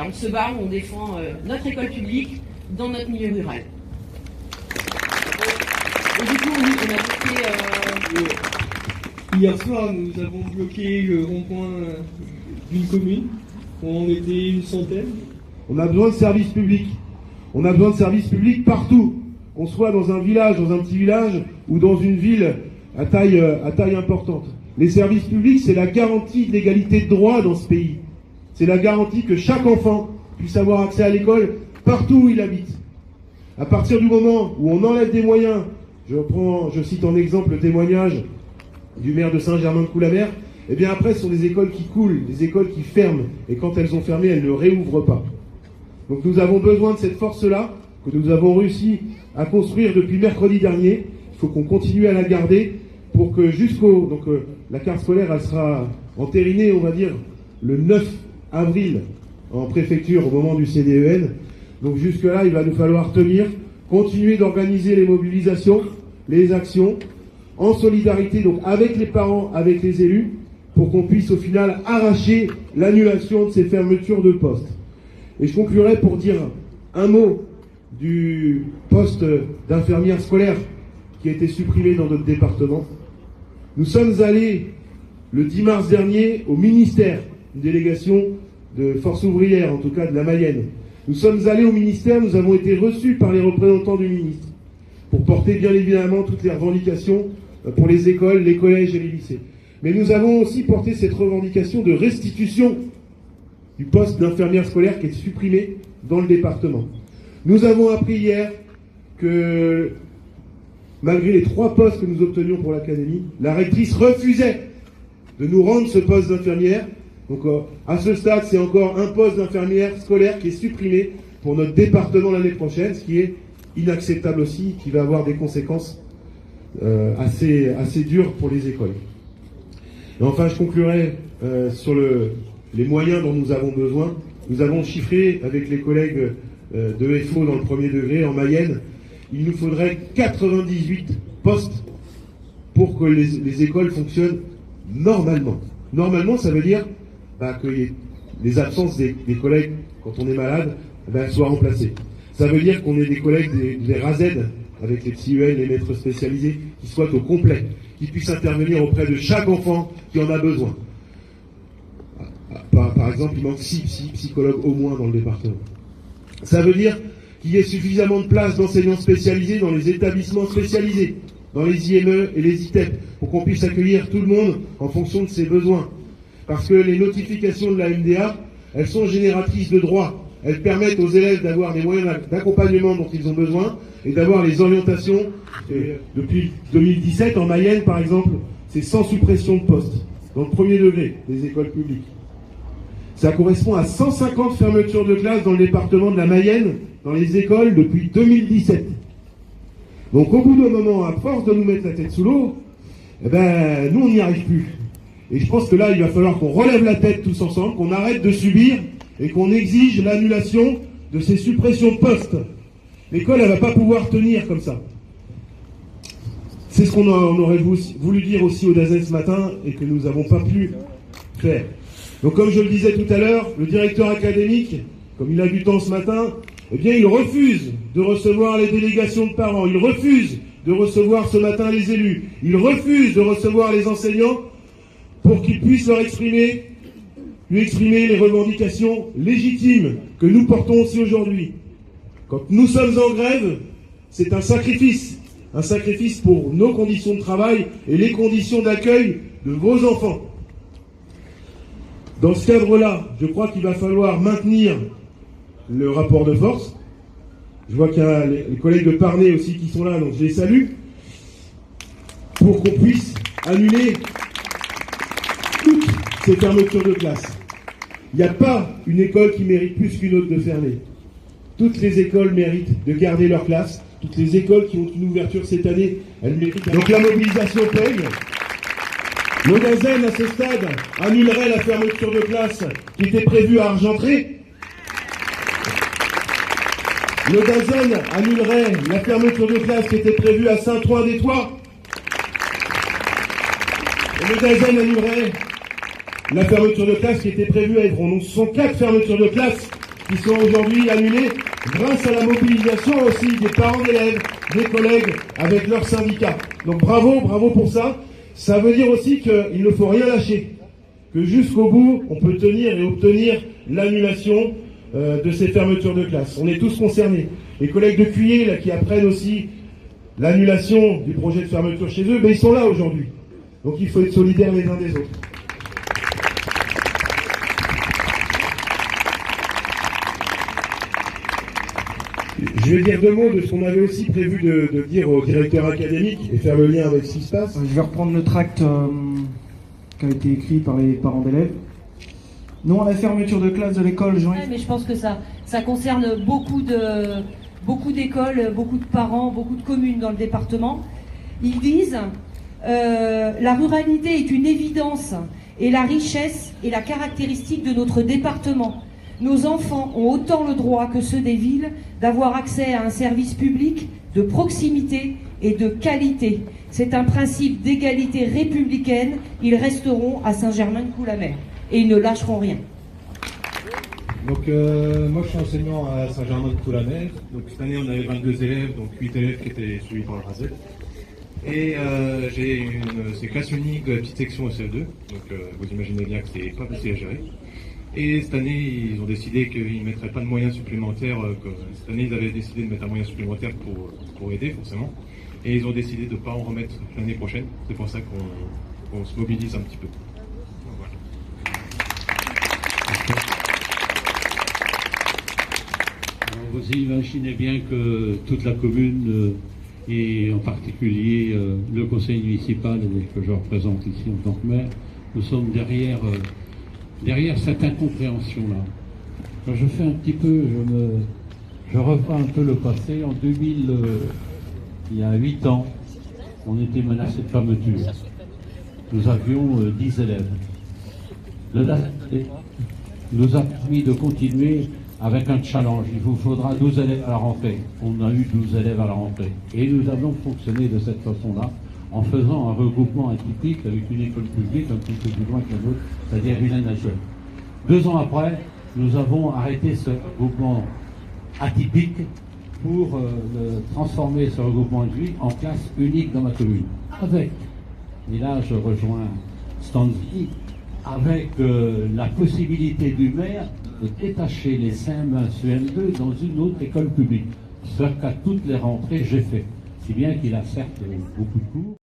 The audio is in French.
on se bat, on défend notre école publique dans notre milieu rural. Et du coup, oui, on a bloqué... Hier soir, nous avons bloqué le rond-point d'une commune. On était une centaine. On a besoin de services publics. On a besoin de services publics partout. Qu'on soit dans un village, dans un petit village, ou dans une ville à taille importante. Les services publics, c'est la garantie de l'égalité de droit dans ce pays. C'est la garantie que chaque enfant puisse avoir accès à l'école partout où il habite. À partir du moment où on enlève des moyens, je cite en exemple le témoignage du maire de Saint-Germain-de-Coulanères, eh bien après ce sont des écoles qui coulent, des écoles qui ferment, et quand elles ont fermé, elles ne réouvrent pas. Donc nous avons besoin de cette force-là, que nous avons réussi à construire depuis mercredi dernier. Il faut qu'on continue à la garder pour que la carte scolaire, elle sera entérinée, on va dire, le 9 avril en préfecture au moment du CDEN. Donc jusque-là, il va nous falloir tenir, continuer d'organiser les mobilisations, les actions, en solidarité donc avec les parents, avec les élus, pour qu'on puisse au final arracher l'annulation de ces fermetures de postes. Et je conclurai pour dire un mot du poste d'infirmière scolaire qui a été supprimé dans notre département. Nous sommes allés le 10 mars dernier au ministère, une délégation de Force ouvrière, en tout cas de la Mayenne. Nous sommes allés au ministère, nous avons été reçus par les représentants du ministre pour porter bien évidemment toutes les revendications pour les écoles, les collèges et les lycées. Mais nous avons aussi porté cette revendication de restitution du poste d'infirmière scolaire qui est supprimé dans le département. Nous avons appris hier que, malgré les 3 postes que nous obtenions pour l'académie, la rectrice refusait de nous rendre ce poste d'infirmière. Donc à ce stade, c'est encore un poste d'infirmière scolaire qui est supprimé pour notre département l'année prochaine, ce qui est inacceptable aussi, qui va avoir des conséquences assez dures pour les écoles. Et enfin, je conclurai sur les moyens dont nous avons besoin. Nous avons chiffré avec les collègues de FO dans le premier degré en Mayenne, il nous faudrait 98 postes pour que les écoles fonctionnent normalement. Normalement, ça veut dire que les absences des collègues quand on est malade soient remplacées. Ça veut dire qu'on ait des collègues des RASED avec les psy-UL, les maîtres spécialisés, qui soient au complet, qui puissent intervenir auprès de chaque enfant qui en a besoin. Par exemple, il manque 6 psychologues au moins dans le département. Ça veut dire qu'il y ait suffisamment de places d'enseignants spécialisés dans les établissements spécialisés, dans les IME et les ITEP, pour qu'on puisse accueillir tout le monde en fonction de ses besoins. Parce que les notifications de la MDA, elles sont génératrices de droits. Elles permettent aux élèves d'avoir les moyens d'accompagnement dont ils ont besoin et d'avoir les orientations. Et depuis 2017, en Mayenne, par exemple, c'est sans suppression de postes, dans le premier degré des écoles publiques. Ça correspond à 150 fermetures de classes dans le département de la Mayenne, dans les écoles, depuis 2017. Donc au bout d'un moment, à force de nous mettre la tête sous l'eau, nous on n'y arrive plus. Et je pense que là, il va falloir qu'on relève la tête tous ensemble, qu'on arrête de subir et qu'on exige l'annulation de ces suppressions de postes. L'école, elle ne va pas pouvoir tenir comme ça. C'est ce qu'on aurait voulu dire aussi au DAZEN ce matin et que nous n'avons pas pu faire. Donc comme je le disais tout à l'heure, le directeur académique, comme il a du temps ce matin, il refuse de recevoir les délégations de parents, il refuse de recevoir ce matin les élus, il refuse de recevoir les enseignants pour qu'ils puissent lui exprimer les revendications légitimes que nous portons aussi aujourd'hui. Quand nous sommes en grève, c'est un sacrifice pour nos conditions de travail et les conditions d'accueil de vos enfants. Dans ce cadre-là, je crois qu'il va falloir maintenir le rapport de force. Je vois qu'il y a les collègues de Parnay aussi qui sont là, donc je les salue, pour qu'on puisse annuler toutes ces fermetures de classe. Il n'y a pas une école qui mérite plus qu'une autre de fermer. Toutes les écoles méritent de garder leur classe. Toutes les écoles qui ont une ouverture cette année, elles méritent. Donc la mobilisation paye. Le DAZEN, à ce stade, annulerait la fermeture de classe qui était prévue à Argentré. Le DAZEN annulerait la fermeture de classe qui était prévue à Saint-Ouen-des-Tois. Et le DAZEN annulerait la fermeture de classe qui était prévue à Évron. Donc ce sont 4 fermetures de classe qui sont aujourd'hui annulées grâce à la mobilisation aussi des parents d'élèves, des collègues avec leurs syndicats. Donc bravo, bravo pour ça. Ça veut dire aussi qu'il ne faut rien lâcher, que jusqu'au bout, on peut tenir et obtenir l'annulation de ces fermetures de classe. On est tous concernés. Les collègues de Cuillé, là, qui apprennent aussi l'annulation du projet de fermeture chez eux, ils sont là aujourd'hui. Donc il faut être solidaires les uns des autres. Je vais dire deux mots de ce qu'on avait aussi prévu de dire au directeur académique et faire le lien avec ce qui se passe. Je vais reprendre le tract qui a été écrit par les parents d'élèves. Non à la fermeture de classe de l'école, Jean. Ouais, mais je pense que ça concerne beaucoup d'écoles, beaucoup de parents, beaucoup de communes dans le département. Ils disent la ruralité est une évidence et la richesse est la caractéristique de notre département. Nos enfants ont autant le droit que ceux des villes d'avoir accès à un service public de proximité et de qualité. C'est un principe d'égalité républicaine. Ils resteront à Saint-Germain-de-Coulanges et ils ne lâcheront rien. Donc moi je suis enseignant à Saint-Germain-de-Coulanges. Donc cette année on avait 22 élèves, donc 8 élèves qui étaient suivis par le RASET. Et j'ai c'est classe unique de la petite section au CE2, donc vous imaginez bien que c'est pas facile à gérer. Et cette année, ils ont décidé qu'ils ne mettraient pas de moyens supplémentaires. Cette année, ils avaient décidé de mettre un moyen supplémentaire pour aider, forcément. Et ils ont décidé de ne pas en remettre l'année prochaine. C'est pour ça qu'on se mobilise un petit peu. Donc, voilà. Alors, vous imaginez bien que toute la commune, et en particulier le conseil municipal que je représente ici en tant que maire, nous sommes derrière cette incompréhension-là. Quand je fais un petit peu, je reprends un peu le passé. En 2000, il y a 8 ans, on était menacé de fermeture. Nous avions 10 élèves. Le DAST nous a permis de continuer avec un challenge. Il vous faudra 12 élèves à la rentrée. On a eu 12 élèves à la rentrée. Et nous avons fonctionné de cette façon-là, en faisant un regroupement atypique avec une école publique un petit peu plus loin que la nôtre, c'est-à-dire Vilaine-la-Chouette. 2 ans après, nous avons arrêté ce regroupement atypique pour transformer ce regroupement atypique en classe unique dans ma commune. Avec, et là je rejoins Stanley, avec la possibilité du maire de détacher les CM1, CM2 dans une autre école publique. Ce qu'à toutes les rentrées j'ai fait. Si bien qu'il a certes beaucoup de cours.